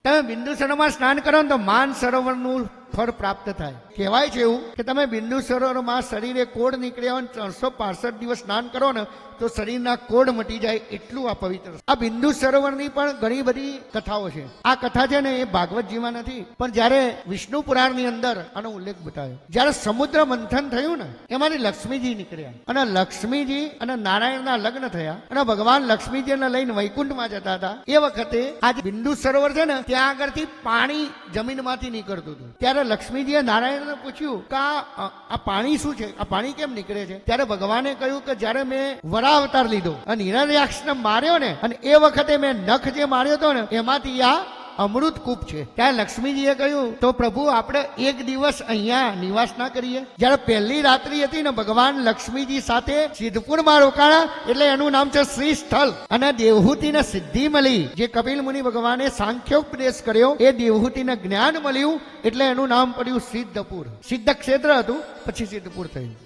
તમે બિંદુ સરોવરમાં સ્નાન કરો ને તો માન સરોવરનું ફળ પ્રાપ્ત થાય. કહેવાય છે એવું કે તમે બિંદુ સરોવરમાં શરીરે કોડ નીકળ્યા હોય 365 દિવસ સ્નાન કરો ને તો શરીરના કોડ મટી જાય, એટલું આ પવિત્ર. આ બિંદુ સરોવરની પણ ઘણી બધી કથાઓ છે. આ કથા છે ને એ ભાગવતજીમાં નથી, પણ જ્યારે વિષ્ણુ પુરાણની અંદર આનો ઉલ્લેખ બતાવ્યો. જ્યારે સમુદ્ર મંથન થયું ને એમાંથી લક્ષ્મીજી નીકળ્યા અને લક્ષ્મીજી અને નારાયણના લગ્ન થયા અને ભગવાન લક્ષ્મીજીને લઈને વૈકુંઠમાં જતા હતા. એ વખતે આ જે બિંદુ સરોવર છે ને ત્યાં આગળથી પાણી જમીનમાંથી નીકળતું હતું. ત્યારે લક્ષ્મીજીએ નારાયણને પૂછ્યું કે આ પાણી શું છે, આ પાણી કેમ નીકળે છે? ત્યારે ભગવાને કહ્યું કે જ્યારે મેં વરા અવતાર લીધો અને હિરણ્યાક્ષને માર્યો ને, અને એ વખતે મેં નખ જે માર્યો હતો ને એમાંથી આ અમૃત કૂપ છે. ત્યારે લક્ષ્મીજીએ કહ્યું તો પ્રભુ આપણે એક દિવસ અહીંયા નિવાસ ના કરીએ? જ્યારે પહેલી રાત્રિ હતી ને ભગવાન લક્ષ્મીજી સાથે સિદ્ધપુરમાં રોકાણા, એટલે એનું નામ છે શ્રી સ્થળ. અને દેવહૂતિને સિદ્ધિ મળી, જે કપિલ મુનિ ભગવાને સાંખ્યોપદેશ કર્યો એ દેવહૂતિને જ્ઞાન મળ્યું, એટલે એનું નામ પડ્યું સિદ્ધપુર. સિદ્ધ ક્ષેત્ર હતું, પછી સિદ્ધપુર થયું.